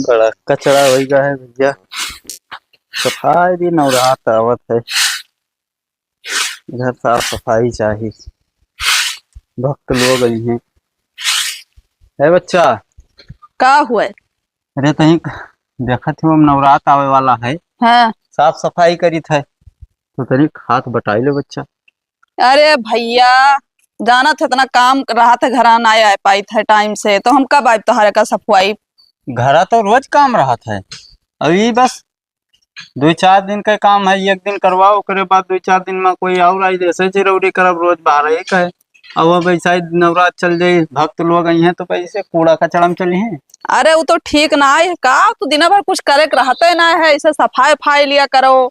बड़ा कचरा हो गया है भैया। सफाई भी नवरात आवत है, इधर साफ सफाई चाहिए। भक्त लोग आई हैं। है बच्चा, का हुआ? अरे तही देखत हो नवरात आवे वाला है। हाँ। साफ सफाई करी था तो तनिक हाथ बटाई लो बच्चा। अरे भैया, जाना था इतना काम रहा था, घर ना आ पाई था टाइम से, तो हम कब आए तुम्हारे का सफाई? घरा तो रोज काम रहा था, अभी बस 2-4 दिन का काम है। एक दिन करवाओ, ओकरे बाद 2-4 दिन में कोई और आई जैसे चिरौरी करब, रोज 12 एक है। अब ऐसा नवरात चल जाये, भक्त लोग आई हैं तो पैसे कूड़ा कचड़ा में चली हैं। अरे वो तो ठीक ना है का, तो दिन भर कुछ करे के रहते ना है, ऐसे सफाई फाई लिया करो।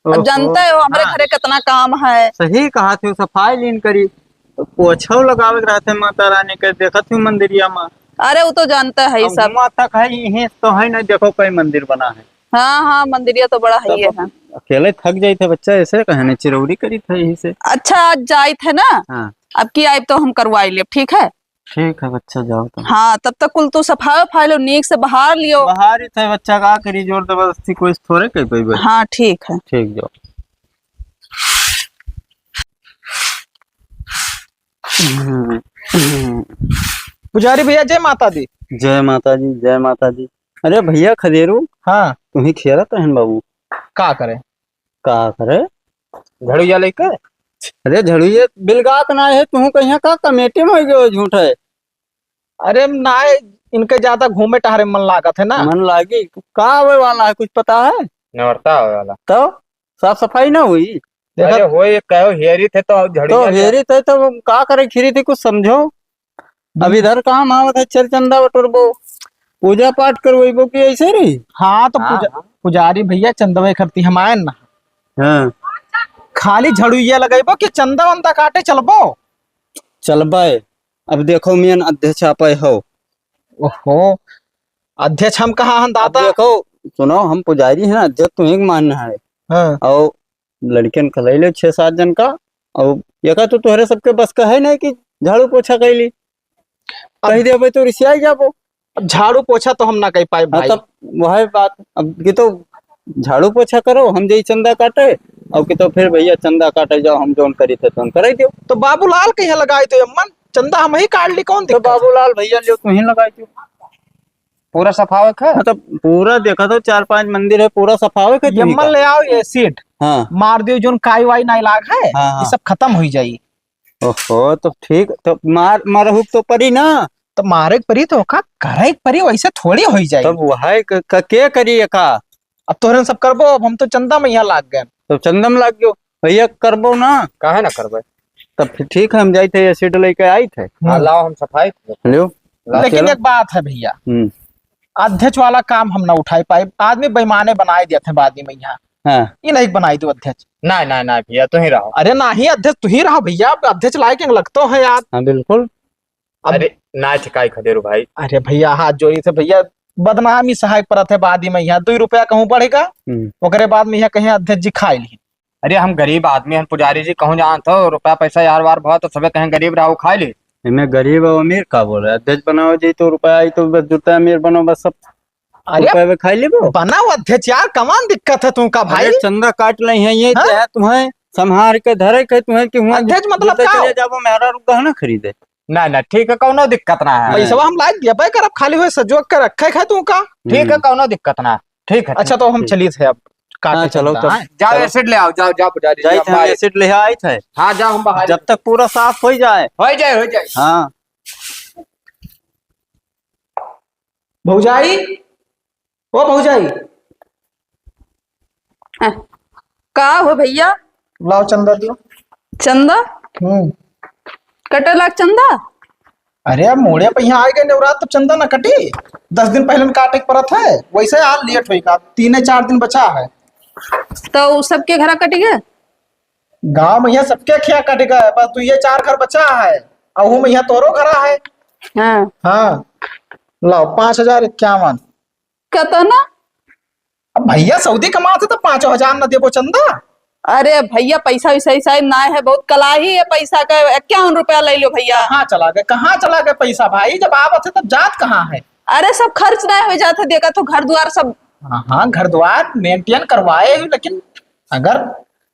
अब जानते हो हमारे हाँ, घरे कितना काम है। सही कहा थे, सफाई लीन करी तो पोछा लगावे रहते माता रानी के, देखत हूँ मंदिरिया में। अरे वो तो जानते है सब। तक है यही तो है ना, देखो कोई मंदिर बना है। हाँ हाँ, मंदिरिया तो बड़ा है ही है। अकेले थक जाये थे बच्चा, ऐसे कहने चिरौरी करी था यही से। अच्छा आज जाए थे ना। हाँ, अब की आए तो हम करवाई ले, ठीक है। ठीक है बच्चा, जाओ तो। हाँ, तब तक कुल तो सफाई फाई लो, नीक से बाहर लियो। बाहर ही थे बच्चा, का करी जोर जबरदस्ती कोई थोड़े कह पाई। हाँ ठीक है। ठीक, जाओ। पुजारी भैया जय माता दी। जय माता जी, जय माता जी। अरे भैया खदेरू, हाँ, तुम्हें खेरा तहन बाबू का करे? का करे? झड़ुया लेकर। अरे झड़ुए बिलगात ना है, तुम कहीं का कमेटी में हो गयो झूठ है। अरे ना, इनके ज्यादा घूमे टहरे मन लागत है ना। मन लागी का आवे वाला है, कुछ पता है? नवरता होने वाला तो साफ सफाई ना हुई। अरे हो ये कहो हेरी थे तो तो झड़ुया हेरी थे तो का करे, खीरी थी, कुछ समझो। अब इधर काम आवत है, चल चंदा बटोरबो, पूजा पाठ करवो कि ऐसे रही। हाँ तो पुजारी भैया चंदवे करती हम आए ना। हाँ, खाली झड़ुया लगेबो कि चंदा वंदा काटे चलबो? चलबे। अब देखो मेन अध्यक्ष आपे हो। ओहो, अध्यक्ष हम कहाँ हैं दादा? देखो सुनो, हम पुजारी हैं, अध्यक्ष तुम्हें मानना है। हाँ। और लड़कियन खलाई ले 6-7 जन का, और ये का तो तुम्हारे सबके बस का है नहीं कि झाड़ू पोछा कैली कही दे तो रिसिया जाबो। अब झाड़ू पोछा तो हम ना कह पाए भाई। तब वह बात, अब कि तो झाड़ू पोछा करो, हम जई चंदा काटे, और कि तो फिर भैया चंदा काटे जाओ, हम जोन करी थे तो करे दो। तो बाबूलाल कहीं लगाए थे अम्मन, चंदा हम ही काट ली, कौन तो दिक्कत? बाबूलाल भैया लियो तुम्हें लगाई दो। पूरा सफावक है। मतलब पूरा देखा तो 4-5 मंदिर है, पूरा सफावक है। यम्मन ले आओ ये सीट। हाँ, मार दियो जोन काई वाई ना इलाज है। हाँ, हाँ। ये सब खत्म हो जाई। ओहो, तो ठीक, तो मारहुक तो परी ना। तो मारे परी तो का करे परी, वैसे थोड़ी हो जाए। तब वह के करिए का। अब तोहरे सब करबो, अब हम तो चंदा में यहाँ लाग गए। तो चंदम लाग गयो भैया, करबो ना। काहे ना करबे? तब फिर ठीक है, हम जाए थे एसिड लेके आई थे। लाओ हम सफाई लो, लेकिन एक बात है भैया, अध्यक्ष वाला काम हम ना उठाई पाए। आदमी बेईमाने बनाए दिए थे बाद में यहाँ। हाँ, ये नहीं बनाई दो अध्यक्ष। ना ना ना भैया तू ही रहो। अरे ना ही अध्यक्ष तू ही रहो भैया, अध्यक्ष लायक लगतो है यार। हाँ बिल्कुल। अरे ना ठिकाई खदेरू भाई। अरे भैया हाथ जोड़ी से भैया, बदनामी सहायक परत है बाद में यहाँ 2 रुपया कहूँ बढ़ेगा, ओकरे बाद में यहाँ कहीं अध्यक्ष जी खाए ली। अरे हम गरीब आदमी हैं, पुजारी जी कहूँ जान तो रुपया पैसा यार वार बहुत, तो सबे कहीं गरीब रहो खा ली। मैं गरीब और अमीर का बोल रहा है? अध्यक्ष बनाओ जी तो रुपया आई तो बस जुटा, अमीर बनो बस सब रुपये में खाई लेबो। बनाओ अध्यक्ष यार, कमान दिक्कत है तुमका भाई। चंदा काट ले है ये हाँ? तुम्हें संभार के धरे के तुम्हें कि हुआ अध्यक्ष मतलब जुटा का? चले जाबो मेहरा रुका ना खरीदे। ना ना ठीक है, कौनो दिक्कत ना है। पैसा हम लाइक दिया कर, अब खाली हुए सजोक के रखे है तुमका। ठीक है, कौनो दिक्कत ना। ठीक है। अच्छा तो हम चलिए थे अब काटे। चलो चंदा। तब जाओ एसिड ले आओ, जाओ जाओ पुजारी जी, हम बाहर- एसिड ले आई थे। हाँ जाओ हम बाहर। जब तक पूरा साफ हो जाए। हो जाए हो जाए। हाँ भौजाई, ओ भौजाई, का हो भैया? लाओ चंदा दियो। चंदा कटे लाख चंदा? अरे अब मोड़े पे यहाँ आए गए नवरात, तो चंदा ना कटी। 10 दिन पहले में काटे के परत है, वैसे आज लेट होगा, 3-4 दिन बचा है। तो सबके घर कट गए? गांव में यहाँ सबके खिया कट गए, बस 2-4 घर बचा है, और में यहाँ तोरो घर है। हाँ। हाँ लाओ 5051। कतना? अब भैया सऊदी कमाते तो 5000 न देबो चंदा। अरे भैया पैसा वैसा ऐसा ना है, बहुत कलाही है पैसा का। 51 रुपया ले लो भैया। कहाँ चला गए भाई, जब आवत है तब जात कहाँ है? अरे सब खर्च नहीं हो जाता, देखा तो घर द्वार सब। हाँ हाँ, घर द्वार मेंटेन करवाए, लेकिन अगर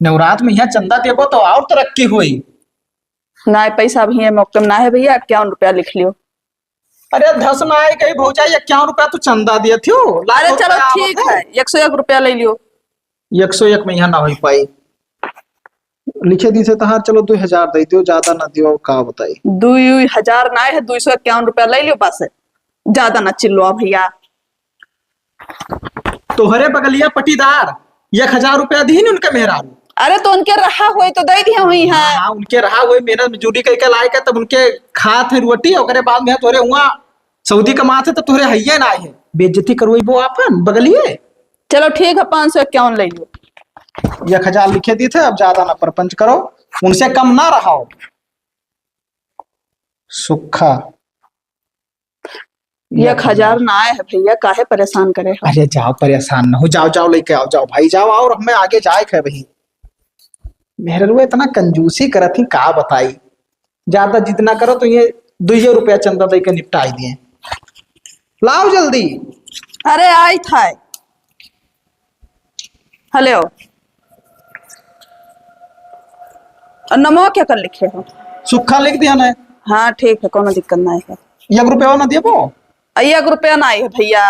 नवरात में यहाँ चंदा देबो तो और तरक्की हुई। ना पैसा भी है मौके में ना है भैया, 51 रुपया लिख लियो। अरे धस ना आए कहीं भौजाई, 51 रुपया तो चंदा दिए थियो। अरे चलो ठीक है, 101 रुपया ले लियो। 101 में यहाँ ना हो पाई, लिखे दी से तहार चलो 2000 दे दियो, ज्यादा ना दियो, का बताई। 2000 ना है, 251 रुपया ले लियो बस, ज्यादा ना चिल्लो भैया। तोहरे बगलिया पटीदार 1000 रुपया दी उनके मेहरारू। अरे तो उनके रहा हुए तो दे दिया हुई है। हाँ, उनके रहा हुए मेहनत मजदूरी कई के लाए के, तब उनके खात है रोटी, ओकरे बाद में तोरे हुआ सऊदी कमात है, तो तोरे हैया ना है, बेइज्जती करवई वो अपन बगलिए। चलो ठीक है, 551 ले लियो। 1000 लिखे दी थे, अब ज्यादा ना परपंच करो, उनसे कम ना रहो। सुखा 1000 ना आए है भैया, काहे परेशान करे हो? अरे जाओ, परेशान ना हो, जाओ जाओ लेके आओ, जाओ भाई जाओ, और हमें आगे जाए है भाई। मेहरुआ इतना कंजूसी करत ही, का बताई। ज्यादा जितना करो तो ये 200 रुपया चंदा दे के निपटाई दिए। लाओ जल्दी। अरे आई था। हेलो, और नमो क्या कर लिखे हो? सुखा लिख दिया ना। हाँ ठीक है, कोनो दिक्कत नहीं है। 1 रुपया ना दिए वो। 1 रुपया ना है भैया।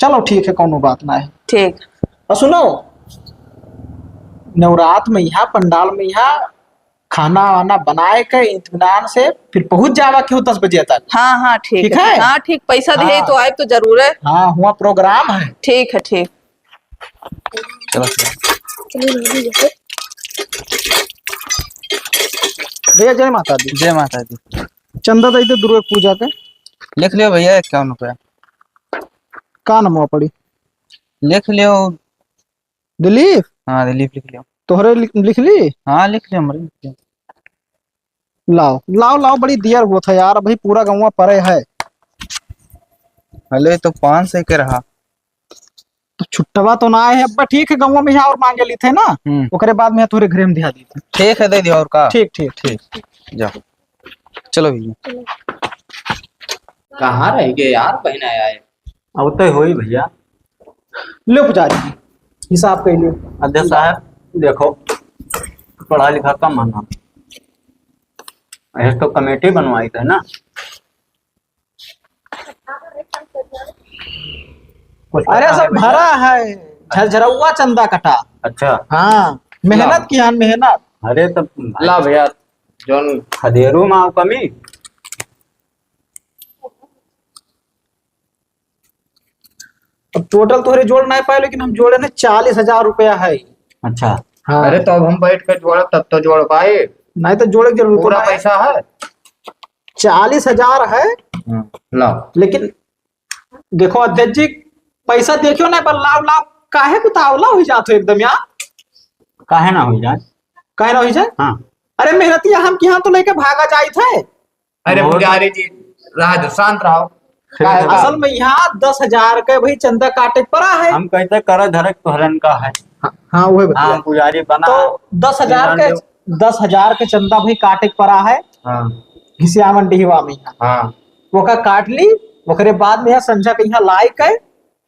चलो ठीक है, कोनो बात ना है। ठीक। और सुनो, नवरात में यहाँ पंडाल में यहाँ खाना वाना बनाए के इत्मीनान से फिर पहुंच जावा क्यों 10 बजे तक। हाँ हाँ ठीक है। हाँ ठीक, पैसा दे हाँ। तो आए तो जरूर है। हाँ, हुआ प्रोग्राम है। ठीक है ठीक। चलो भैया जय माता दी। जय माता दी। चंदा दे दे दुर्गा पूजा के। लिख लियो भैया 51 रुपया। का नमवा पड़ी? लिख लियो। दिलीप। हाँ दिलीप लिख लियो। तोहरे लिख ली। हाँ लिख लियो, हमारे लिख लियो। लाओ लाओ लाओ, बड़ी देर हुआ था यार, अभी पूरा गाँव परे है। हले तो 500 के रहा। तो छुट्टवा तो ना है अब, ठीक है, गाँव में यहाँ और मांगे ली थे ना, ओकरे बाद में तोरे घरे में दिया दी थे। ठीक है, दे दियो और का। ठीक ठीक ठीक। जाओ, चलो भैया। कहाँ रह गए यार, बहन आया है। अब तो हो ही भैया। लो पुजारी जी, हिसाब कर लियो। अध्यक्ष साहब देखो, पढ़ा लिखा का माना, ऐसे तो कमेटी बनवाई थे ना। अरे सब भरा है, झरझरौआ चंदा कटा। अच्छा। हाँ, मेहनत की हान मेहनत। अरे तब ला भैया, जोन खदेरू में कमी। अब टोटल तोहरे जोड़ नहीं पाए, लेकिन हम जोड़े ने 40,000 रुपया है। अच्छा। हाँ। अरे तो अब हम बैठ कर जोड़ तब तो जोड़ पाए। नहीं तो जोड़े की जरूरत पूरा नहीं है। पैसा है। 40,000 है, लाओ। लेकिन देखो अध्यक्ष जी, पैसा देखियो ना, पर लाव लाव काहे को तावला हो जाते एकदम यार। काहे ना हो जाए। काहे ना हो जाए। हाँ। अरे मेहनती हम की यहाँ तो लेके भागा जाए थे। अरे और- पुजारी जी रहा दो, शांत रहो। ठीक है, असल में यहाँ 10,000 के भाई चंदा काटे पड़ा है। हम कहते कर धरक तोहरन का है। हाँ वही बता। हाँ पुजारी बना। तो 10,000 के चंदा भाई काटे पड़ा है। हाँ घिसिया मंडीवा में यहाँ हाँ। वो का काट ली, ओकरे बाद में यहाँ संझा के यहाँ लाई के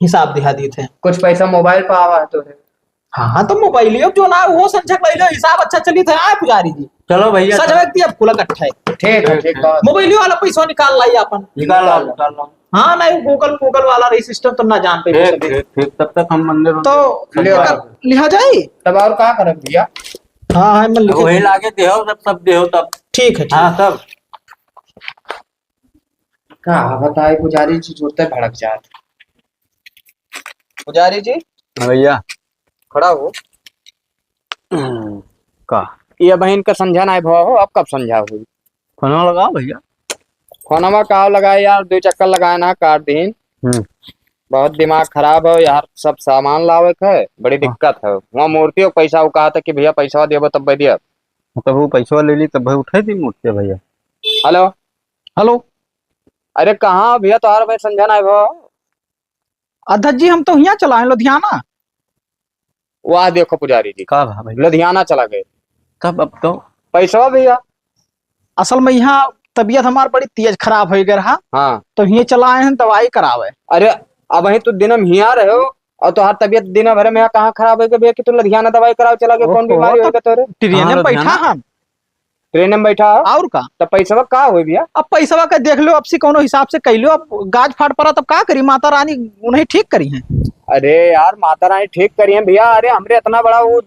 हिसाब दिखा दी थे। कुछ पैसा मोबाइल पे आवा है तो है। हाँ तो मोबाइल जो ना वो संझा ले लो, हिसाब अच्छा चली थे। आए पुजारी जी, चलो भैया, सच व्यक्ति अब खुला कट्ठा है। ठीक है, ठीक है। मोबाइल वाला पैसा निकाल लाई अपन। निकाल लो, निकाल लो। हाँ नहीं, गूगल वाला रही सिस्टम तो ना जान पे। ठीक ठीक ठीक, तब तक हम मंदिर तो ले आओ। लिहा जाए। तब और क्या करें भैया? हाँ हाँ मैं लिखे। वही लागे देहो, सब देहो तब। ठीक है। हाँ सब। कहा बताए पुजारी जी, जुड़ते भड़क जात। पुजारी जी भैया खड़ा हो। का ये बहन का समझा नहीं भवा हो, अब कब समझा हुई? फोन लगाओ भैया। फोनमा कहा लगाए यार, 2 चक्कर लगाए ना काट दिन। बहुत दिमाग खराब है यार, सब सामान लावे के है, बड़ी दिक्कत है। वहाँ मूर्ति और पैसा वो कहा था कि भैया पैसा देबो तब दिया। तब वो पैसा ले ली, तब भाई उठाई थी मुझसे भैया। Hello hello. अरे कहाँ भैया, तुम्हारा भाई समझा नहीं भवा। अध्यक्ष जी हम तो यहाँ चला है लुधियाना। वह देखो पुजारी जी, का भा भैया? लुधियाना चला गए। कब? अब तो पैसा भैया असल में यहाँ तबीयत हमार बड़ी तेज खराब हो गया रहा, हाँ। तो ये चला आए हैं दवाई करावे। अरे अब वही तू दिन में हिया रहे हो और तुहार तबियत दिन भर में कहाँ खराब हो गई भैया कि तू लुधियाना दवाई कराओ चला गया, कौन ओहो, बीमारी तो हो गई तोरे? ट्रेन हाँ, में बैठा लुधियाना। हम, ट्रेन में बैठा हो और का तो पैसा का हो भैया? अब पैसा का देख लो, अब से कोनो हिसाब से कह लो, अब गाज फाट पड़ा तब का करी, माता रानी उन्हें ठीक करी है। अरे यार माता रानी ठीक करी है भैया। अरे हमरे इतना बड़ा वो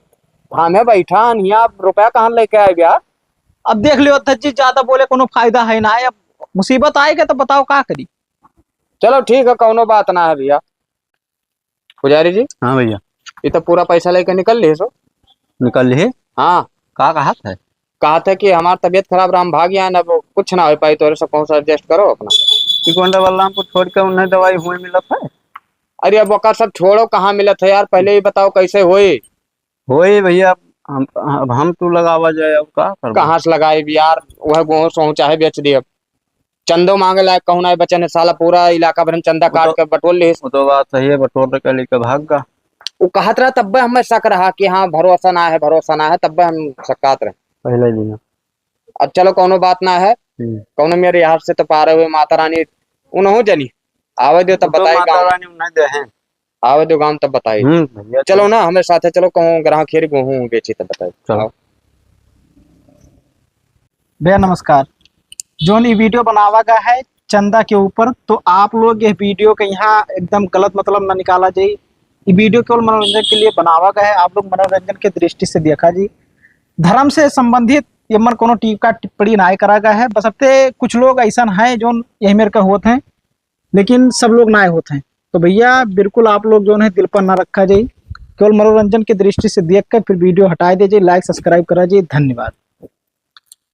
हमें बैठा यहाँ रुपया कहाँ लेके आए भैया? अब देख लियो अध्यक्ष जी, ज्यादा बोले कोनो फायदा है ना है, अब मुसीबत आएगा तो बताओ का करी। चलो ठीक है, कौनो बात ना है भैया। पुजारी जी हाँ भैया, ये तो पूरा पैसा लेके निकल ली सो। निकल लिए। हाँ, का कहा था? कहा था कि हमारी तबीयत खराब रहा, हम भाग गया ना, वो कुछ ना हो पाई तो सब कौन सा एडजस्ट करो अपना। कि गोंडा बलरामपुर छोड़ के उन्हें दवाई हुई मिलत है। अरे अब वकार सब छोड़ो, कहाँ मिलत है यार, पहले ही बताओ कैसे हुई? होई भैया, अब हम तू लगावा जाए, अब का करबो? कहाँ से लगाए भी यार, वह गेहूं सोहू चाहे बेच दिए। अब चंदो मांगे लायक कहूँ ना बच्चे ने, साला पूरा इलाका भर में चंदा काट के बटोर ली। वो तो बात सही है, बटोर के लेके भाग गा। वो कहत रहा तब हमें शक रहा कि हाँ भरोसा ना है, भरोसा ना है, तब हम शक्कात रहे। पहले दिन। अब चलो कौनो बात ना है, कौनो मेरे यहाँ से तो पारे हुए माता रानी उन्हों जनी आवे दो तब बताई माता गाँव, रानी उन्हें दे हैं। आवे दो गाँव तब बताई। भैया चलो ना हमें साथे चलो, कहूँ ग्राहक खेर गेहूँ बेची तब बताई। चलो। भैया नमस्कार। जो ये वीडियो बनावा गया है चंदा के ऊपर, तो आप लोग ये वीडियो के यहाँ एकदम गलत मतलब ना निकाला जाए। ये वीडियो केवल मनोरंजन के लिए बनावा गया है, आप लोग मनोरंजन के दृष्टि से देखा जी। धर्म से संबंधित ये मन कोनो टीका टिप्पणी ना करा गया है, बस अपने कुछ लोग ऐसा हैं जो यही मेरे का होते हैं, लेकिन सब लोग ना होते हैं। तो भैया बिल्कुल आप लोग जो है दिल पर ना रखा जाए, केवल मनोरंजन की दृष्टि से देख कर फिर वीडियो हटा दीजिए, लाइक सब्सक्राइब करा जाइए। धन्यवाद।